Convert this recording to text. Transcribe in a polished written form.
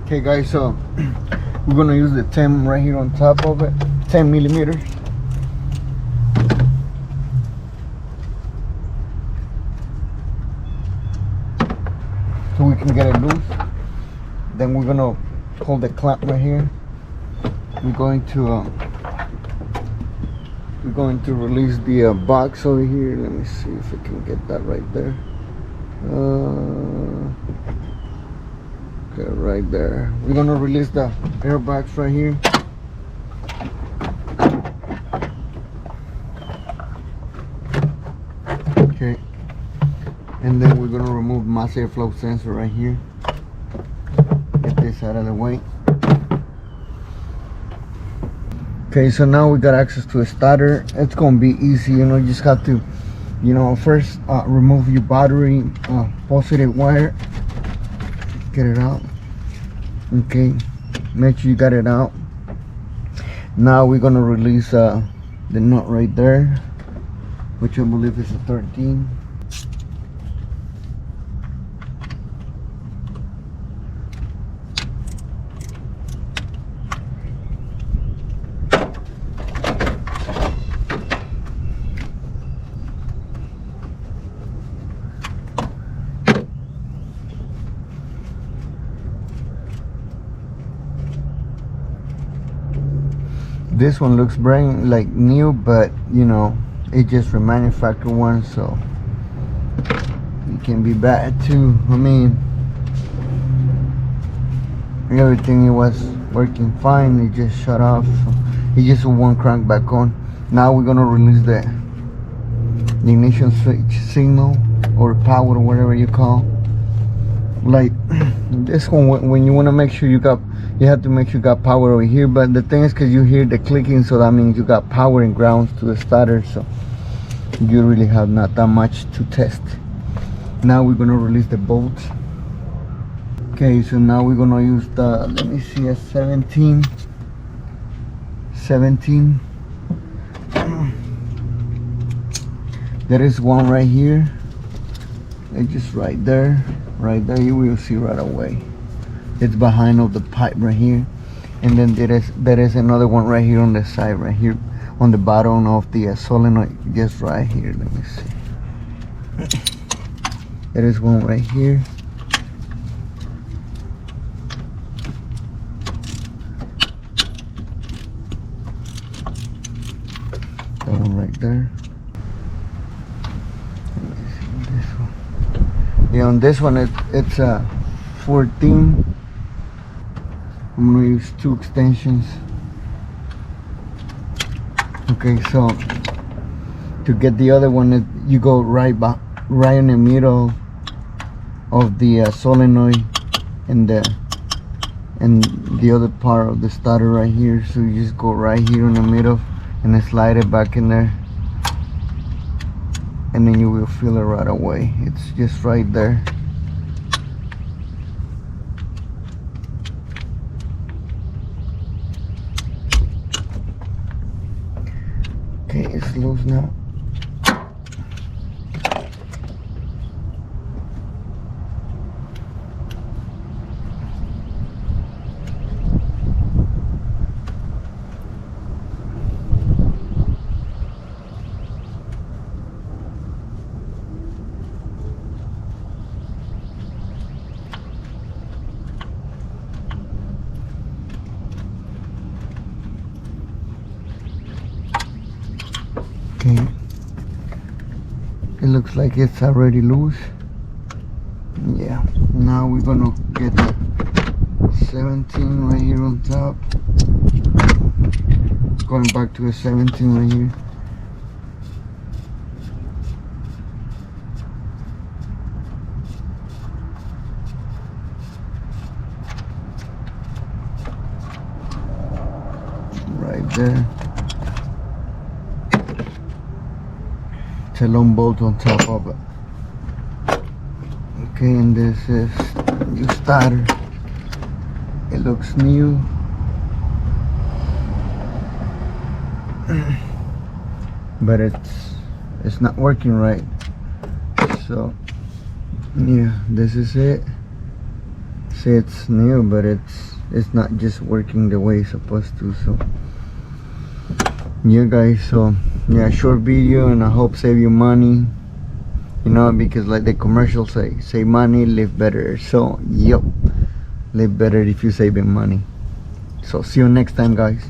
Okay guys, so we're gonna use the 10 right here on top of it, 10 millimeters. So we can get it loose. Then we're gonna pull the clamp right here. We're going to release the box over here. Let me see if I can get that right there. Okay, right there. We're gonna release the airbags right here. Okay, and then we're gonna remove mass airflow sensor right here. Get this out of the way. Okay, so now we got access to a starter. It's gonna be easy, you know. You just have to, you know, first remove your battery positive wire. Get it out. Okay, make sure you got it out. Now we're gonna release the nut right there, which I believe is a 13. This one looks brand like new, but you know, it just remanufactured one, so it can be bad too. I mean, everything it was working fine, it just shut off. So it just won't crank back on. Now we're gonna release the ignition switch signal or power or whatever you call. Like this one, when you want to make sure you have to make sure you got power over here, but the thing is, because you hear the clicking, so that means you got power and grounds to the starter, so you really have not that much to test. Now we're gonna release the bolts. Okay, so now we're gonna use the, let me see, a 17. There is one right here. It's just right there, you will see right away. It's behind of the pipe right here, and then there is another one right here on the side, right here on the bottom of the solenoid, just right here. Let me see. There is one right here. That one right there. Yeah, on this one it's a 14. I'm gonna use 2 extensions. Okay, so to get the other one, you go right in the middle of the solenoid and the other part of the starter right here. So you just go right here in the middle and then slide it back in there, and then you will feel it right away. It's just right there. Okay, it's loose now. Okay, it looks like it's already loose. Yeah, now we're gonna get the 17 right here on top. Going back to a 17 right here. Right there. Long bolt on top of it. Okay, and this is new starter. It looks new. But it's not working right. So yeah, this is it. See, it's new, but it's not just working the way it's supposed to. So yeah guys, so yeah, short video, and I hope save you money, you know, because like the commercials say, save money, live better. So yep, live better if you saving money. So see you next time guys.